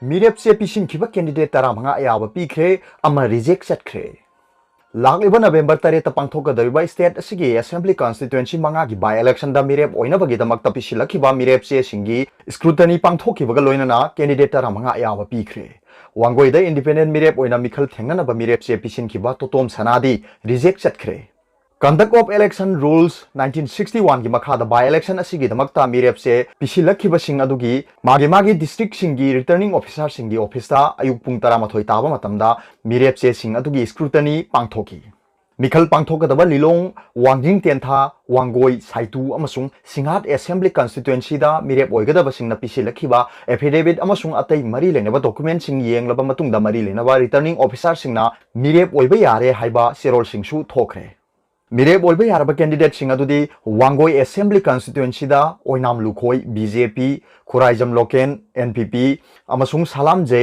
ꯃꯤꯔꯦꯞꯁꯦ ꯄꯤꯁꯤꯟꯈꯤꯕ candidate 15 ꯑꯌꯥꯕ ꯄꯤꯈ꯭ꯔꯦ ꯑꯃ ꯔꯤꯖꯦꯛ ꯆꯠꯈ꯭ꯔꯦ꯫ ꯂꯥꯛꯂꯤꯕ ꯅꯕꯦꯝꯕꯔ 3 ꯄꯥꯡꯊꯣꯛꯀꯗꯧꯔꯤꯕ ꯁ꯭ꯇꯦꯠ ꯑꯁꯤꯒꯤ ꯑꯦꯁꯦꯝꯕ꯭ꯂꯤ ꯀꯟꯁꯇꯤꯇ꯭ꯌꯨꯑꯦꯟꯁꯤ 5ꯒꯤ ꯕꯥꯏ ꯏꯂꯦꯛꯁꯟꯗ ꯃꯤꯔꯦꯞ ꯑꯣꯏꯅꯕꯒꯤꯗꯃꯛꯇ ꯄꯤꯁꯤꯜꯂꯛꯈꯤꯕ ꯃꯤꯔꯦꯞꯆꯦꯁꯤꯡꯒꯤ ꯁ꯭ꯀ꯭ꯔꯨꯇꯅꯤ ꯄꯥꯡꯊꯣꯛꯈꯤꯕꯒ ꯂꯣꯏꯅꯅ ꯀꯦꯟꯗꯤꯗꯦꯠ 15 ꯑꯌꯥꯕ ꯄꯤꯈ꯭ꯔꯦ꯫ ꯋꯥꯡꯒꯣꯏꯗ ꯏꯟꯗꯤꯄꯦꯟꯗꯦꯟꯠ ꯃꯤꯔꯦꯞ ꯑꯣꯏꯅ ꯃꯤꯈꯜ ꯊꯦꯡꯅꯅꯕ ꯃꯤꯔꯦꯞꯆꯦ ꯄꯤꯁꯤꯟꯈꯤꯕ ꯇꯣꯇꯣꯝ ꯁꯅꯥꯗꯤ ꯔꯤꯖꯦꯛ ꯆꯠꯈ꯭ꯔꯦ꯫ ꯀꯟꯗꯛ ꯑꯣꯐ इलेक्शन रूल्स 1961 की मखादा बाय इलेक्शन असिगिदमक्ता मिरेपसे पिसिलखिबसिंग अदुगी मागी डिस्ट्रिक्ट सिंगी रिटर्निंग ऑफिसर सिंगी ऑफिसता अयुक पुंग 13 ताबा मतमदा मिरेपसे सिंग अदुगी स्क्रूटनी पांगथोकी मिखल पांगथोकदबा लिलोंग वांजिंग तेंथा वांगोई साइतु अमसुंग सिंघाट असेंबली कॉन्स्टिट्यूएंसीदा मिरेप ओइगदबसिंगना पिसिलखिबा एफिडेविट अमसुंग अतै मरी लेनबा डॉक्यूमेंट सिंग येंगलबा मतुंगदा मरी लेनबा रिटर्निंग ऑफिसर सिंगना मिरेप ओइबा यारे हाइबा सेरोल सिंगसु थोखरे। मिरेप ओइबा यारबा कैंडिडेट सिंग अदुदी वांगोई असेंबली कॉन्स्टिट्यूएंसीदा ओइनाम लुखोई बीजेपी खुराइजम लोकेन एनपीपी अमसुंग सलाम जे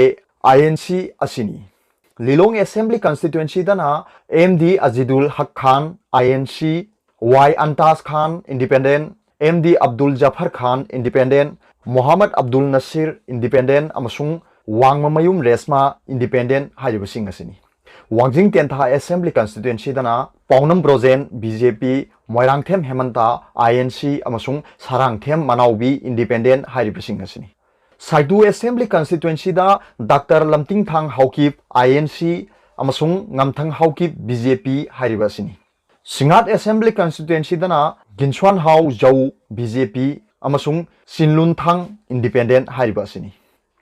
आईएनसी असिनी लिलोंग असेंबली कॉन्स्टिट्यूएंसीदा MD Ajidul Haque Khan INC Y Antaj Khan independent MD Abdul Jafar Khan independent Mohammad Abdul Nasir independent अमसुंग वांगममयुम रेशमा इंडिपेंडेंट हाइबसिंग असिनी वांजिंग तेंथा असेंबली कॉन्स्टिट्यूएंसीदा पाउनम ब्रोजेन बीजेपी मोइरांगथेम हेमंता आईएनसी अमसुंग सारांगथेम मनाउबी इंडिपेंडेंट हाइबसिंग असिनी साइदु असेंबली कॉन्स्टिट्यूएंसीदा डॉक्टर लमतिंगथांग हाउकिप आईएनसी अमसुंग ngमथंग हाउकिप बीजेपी हाइबसिनी सिंगाट असेंबली कॉन्स्टिट्यूएंसीदा गिनस्वान हाउ जौ बीजेपी अमसुंग सिनलुनथांग इंडिपेंडेंट हाइबसिनी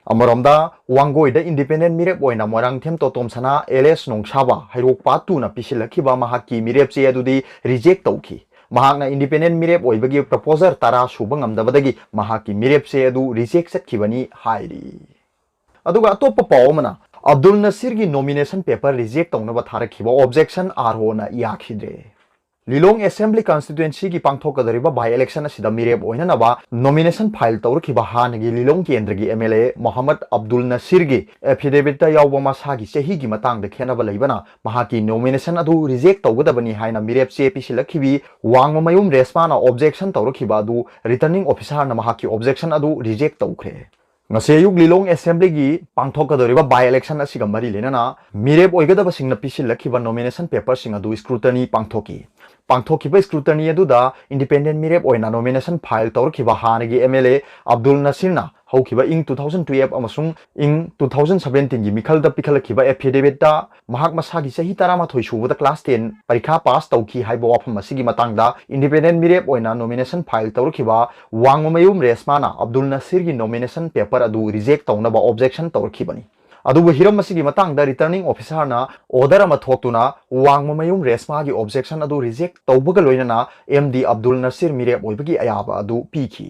अमरोमदा वांगोइदा इंडिपेंडेंट मिरेप ओइना मोरांगथेम तोतोम सना एलएस नोंगसाबा हाइरोक पातुना पिसिलखिबा महाकी मिरेपचे अदुदी रिजेक्ट तौखी महाकना इंडिपेंडेंट मिरेप ओइबगी प्रपोजल 13 सुबा ngamdabadagi महाकी मिरेपचे अदु रिजेक्ट चटखिबनी हाइरी। अदुगा अतोप्पा पावमना अब्दुल नसीर की नॉमिनेशन पेपर रिजेक्ट तौनबा थारखिबा ऑब्जेक्शन आरओना याखिद्रे। लिलोंग असेंबली कॉन्स्टिट्यूएंसी की पांगथोकदरिबा by election असिदा मिरेप ओइननबा nomination file तौरखिबा हानगी Lilong केंद्र की एमएलए मोहम्मद अब्दुल नसीर की एफिडेविट यावबा मसागी चही की मतांग खेनबा लैबना महाकी नॉमिनेशन अदु रिजेक्ट तौगदबनी हाइना मिरेप चे पिसिलखिबी वांगममयुम रेशमाना ऑब्जेक्शन तौरखिबा अदु रिटर्निंग ऑफिसर ना महाकी ऑब्जेक्शन अदु reject तौखरे। ngasiayuk lilong assembly gi pangthokadoriba by election asiga mari lenana mirep oigadaba singna pisilakhiba nomination paper singa du scrutiny pangthokiba scrutiny aduda independent mirep oina nomination file tawrkhiba hanagi MLA Abdul Nasirna haukiba ing 2012 amasung ing 2017 gi mikhalda pikhalakhiba affidavit da mahak masagi chahi 13 subada class 10 parikha pass tawki haiba wafam asigi matangda independent mirep oina nomination file tawrkhiba wangmayum resmana Abdul Nasir gi nomination paper adu reject tawnaba objection tawrkhibani अदुबु हिरम मसिगी मतंगदा returning officer ना order अमा थोक्तुना वांगममयुम रेशमा की objection अदु reject तौबगा लोइनना एमडी अब्दुल नसीर मिरेप ओइबगी अयाबा अदु पीखी।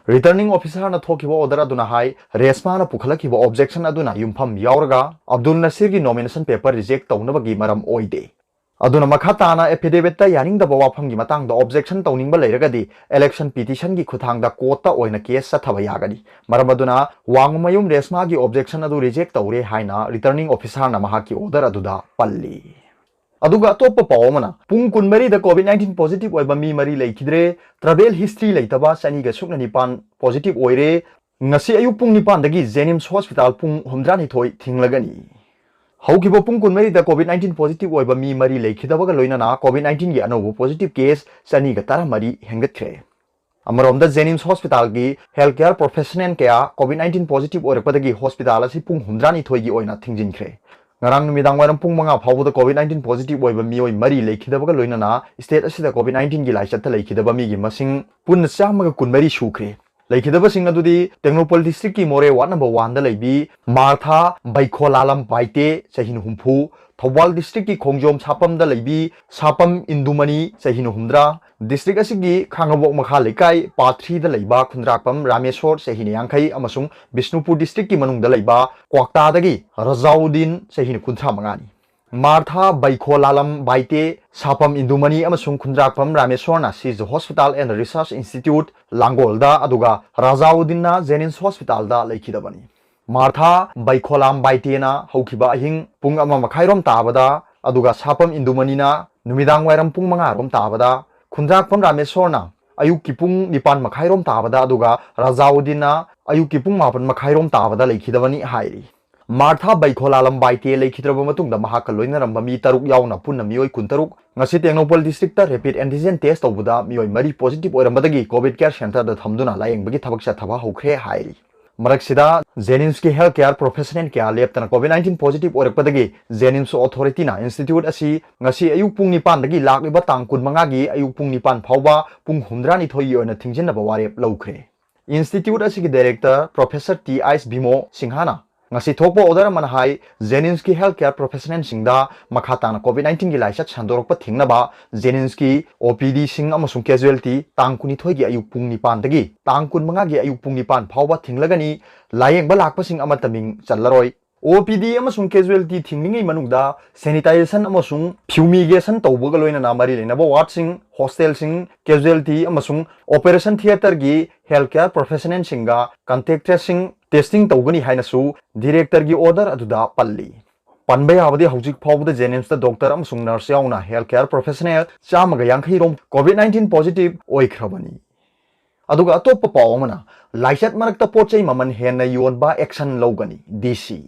रिटर्निंग ऑफिसर ना थोकिबा ऑर्डर अदुना हाई रेशमा ना पुखलखिबा ऑब्जेक्शन अदुना युमफम यावरगा अब्दुल नसीर की नॉमिनेशन पेपर रिजेक्ट तौनबगी मरम ओइदे अदुना मखाताना एफिडेविट यानिंगदबा वाफमगी मतंगदा ऑब्जेक्शन तौनिंगबा लेरगदी इलेक्शन पिटिशन की खुथांगदा कोर्टता ओइना केस सथबा यागनी मरम अदुना वांगमयुम रेशमा की ऑब्जेक्शन अदु रिजेक्ट तौरे हाइना रिटर्निंग ऑफिसर ना महाकी ऑर्डर अदुदा पल्ली। अदुगा अतोप्पा पावमना पुंग कुनमरी द कोविड-19 पॉजिटिव ओइबा मी मरी लेखिद्रे ट्रैवल हिस्ट्री लेतबा सनीगा सुकना निपान positive ओइरे ngasi ayuk pung nipan dagi Jenims Hospital pung 12 thingлагani हौकिबो पुंग कुनमरी द कोविड-19 पॉजिटिव ओइबा मी मरी लेखिदबगा लोइनना कोविड-19 की अनोबो पॉजिटिव केस सनीगा 13 हेंगतख्रे। अमरोमदा जेनिम्स हॉस्पिटल की हेल्थ केयर प्रोफेशनल क्या कोविड-19 पॉजिटिव ओइरकपदगी हॉस्पिटल असी पुंग 12 की ओइना थिंगजिनख्रे। ngarang numidang waram pung manga phawda covid-19 positive oiba mioi mari lekhidaba ga loinana state asida covid-19 gi laichat lekhidaba mi gi masing punna chamaga kunmari sukre lekhidaba sing adudi Technopol district ki more ward number 1 da leibi Martha Baikolalam Baite chahin humpu Thawal district ki Khongjom Sapam da leibi Sapam Indumani chahin humdra district asigi Khangabok makha lekai Pathri da leiba Khundrakpam Rameshwar chahin yangkai amasung Bishnupur district ki manung da leiba Kwakta dagi Razaudin chahin kunthra mangani Martha Baikolalam Baite Sapam Indumani amasung Khundrakpam Rameshwar na Siz Hospital and Research Institute Langol da aduga Razaudin na Jenims Hospital da lekhidabani Martha Baikolalam Baite na haukiba ahing pung ama makhairom tabada aduga Sapam Indumani na numidang wairam pung manga rom tabada Khundrakpam Rameshwar na ꯑꯌꯨꯛꯀꯤ ꯄꯨꯡ 9 ꯃꯈꯥꯏꯔꯣꯝ ꯇꯥꯕꯗ ꯑꯗꯨꯒ ꯔꯥꯖꯥꯎꯗꯤꯟꯅ ꯑꯌꯨꯛꯀꯤ ꯄꯨꯡ 9 ꯃꯈꯥꯏꯔꯣꯝ ꯇꯥꯕꯗ ꯂꯩꯈꯤꯗꯕꯅꯤ ꯍꯥꯏꯔꯤ꯫ ꯃꯥꯔꯊꯥ ꯕꯩꯈꯣꯂꯥꯂꯝ ꯕꯥꯏꯇꯦ ꯂꯩꯈꯤꯗ꯭ꯔꯕ ꯃꯇꯨꯡꯗ ꯃꯍꯥꯛꯀ ꯂꯣꯏꯅꯔꯝꯕ ꯃꯤ 6 ꯌꯥꯎꯅ ꯄꯨꯟꯅ ꯃꯤꯑꯣꯏ 23 ngasi ꯇꯦꯡꯅꯧꯄꯜ ꯗꯤꯁꯇ꯭ꯔꯤꯛꯇ ꯔꯦꯄꯤꯗ ꯑꯦꯟꯇꯤꯖꯦꯟ ꯇꯦꯁ ꯇꯧꯕꯗ ꯃꯤꯑꯣꯏ 4 ꯄꯣꯖꯤꯇꯤꯚ ꯑꯣꯏꯔꯝꯕꯗꯒꯤ ꯀꯣꯚꯤꯗ ꯀꯦꯌꯔ ꯁꯦꯟꯇꯔꯗ ꯊꯝꯗꯨꯅ ꯂꯥꯌꯦꯡꯕꯒꯤ ꯊꯕꯛ ꯆꯠꯊꯕ ꯍꯧꯈ꯭ꯔꯦ ꯍꯥꯏꯔꯤ꯫ ꯃꯔꯛꯁꯤꯗ ꯖꯦꯅꯤꯝꯁꯀꯤ ꯍꯦꯜꯊ ꯀꯦꯌꯔ ꯄ꯭ꯔꯣꯐꯦꯁꯅꯦꯜ ꯀꯌꯥ ꯂꯦꯞꯇꯅ ꯀꯣꯚꯤꯗ-19 ꯄꯣꯖꯤꯇꯤꯚ ꯑꯣꯏꯔꯛꯄꯗꯒꯤ ꯖꯦꯅꯤꯝꯁ ꯑꯣꯊꯣꯔꯤꯇꯤꯅ ꯏꯟꯁꯇꯤꯇ꯭ꯌꯨꯠ ꯑꯁꯤ ꯉꯁꯤ ꯑꯌꯨꯛ ꯄꯨꯡ 9ꯗꯒꯤ ꯂꯥꯛꯂꯤꯕ ꯇꯥꯡ 15ꯒꯤ ꯑꯌꯨꯛ ꯄꯨꯡ 9 ꯐꯥꯎꯕ ꯄꯨꯡ 62ꯒꯤ ꯑꯣꯏꯅ ꯊꯤꯡꯖꯤꯟꯅꯕ ꯋꯥꯔꯦꯞ ꯂꯧꯈ꯭ꯔꯦ꯫ ꯏꯟꯁꯇꯤꯇ꯭ꯌꯨꯠ ꯑꯁꯤꯒꯤ ꯗꯥꯏꯔꯦꯛꯇꯔ ꯄ꯭ꯔꯣꯐꯦꯁꯔ ꯇꯤ ꯑꯥꯏꯁ ꯚꯤꯃꯣ ꯁꯤꯡꯍꯥꯅ ngasi thokpa order amana hai Jennings ki healthcare professional singda makha tana COVID-19 gi laisat sandorokpa thingnaba Jennings ki OPD sing amasung casualty tang 22 gi ayuk pung 9 dagi tang 15 gi ayuk pung 9 phawba thinglagani layengba lakpa sing amataming challaroi OPD amasung casualty thingningai manungda sanitization amasung fumigation tawbaga loinana mari lenaba ward sing hostel sing casualty amasung operation theater gi healthcare professional singa contact tracing testing tawgani hainasu director gi order aduda palli panba yabadi hojik phawbada Jennings da doctor amasung nurse yauna healthcare professional chamaga yankhai rom COVID-19 positive oikhrabani aduga atoppa paw amana laisat marakta pochai maman henna yonba action logani DC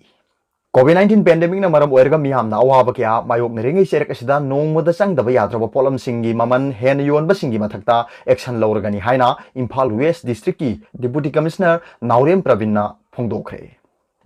COVID-19 pandemic na maram oirga miyamna awaba kya mayok naringai serak asida nongmoda changdaba yadraba polam singi maman hen yonba singi mathakta action lorgani haina Imphal West District ki Deputy Commissioner Naurem Pravin phongdokre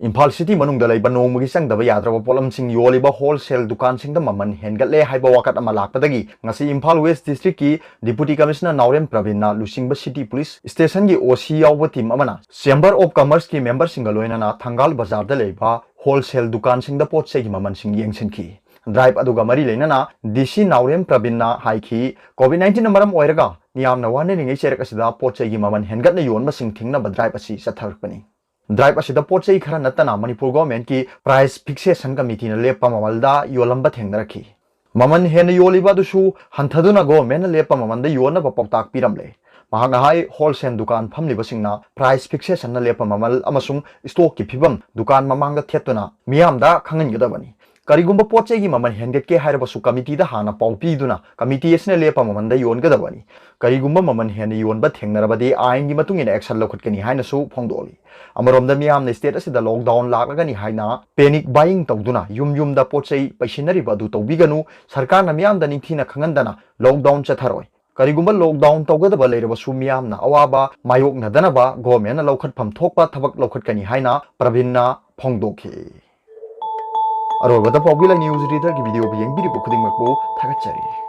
Imphal City manungda laiba nongmogi changdaba yadraba polam sing yoliba wholesale dukan singda maman hengatle haiba wakat ama lakpadagi ngasi Imphal West District ki Deputy Commissioner Naurem Pravin na Lusingba City Police Station gi OC yawba team amana Chamber of Commerce ki member singa loinana Thangal Bazar da leiba wholesale dukan singda pot segi maman sing yengsinki drive aduga mari leinana DC Naurem Pravin na haiki COVID-19 na maram oiraga niyamna wane ningai serak asida pot segi maman hengatna yonba sing thingna ba drive asi satharpani drive asida pot segi khara natana Manipur government ki price fixation committee na lepa mamalda yolamba thengnarakhi maman hen yoliba dusu hanthaduna government na lepa mamanda yona ba poktak piramle mahanga hai wholesale dukan phamliba singna price fixation na lepa mamal amasung stock ki phibam dukan mamanga thetuna miyamda khangan gadabani karigumba pochai gi maman henget ke haira basu committee da hana paupi duna committee esne lepa mamanda yon gadabani karigumba maman hen yon ba thengnarabadi ain gi matungina action lokhatkani haina su phongdoli amarom miyamna state asida lockdown laklagani haina panic buying tawduna yum da pochai paisinari badu tawbiganu sarkar na miyamda ningthina khangandana lockdown chatharoi karigumba lockdown tawgadaba leiraba sumiyamna awaba mayokna danaba government na lokhatpham thokpa thabak lokhatkani haina Pravinna phongdokhi arobada popular news reader ki video bi yengbiri bu khuding makbu thagachari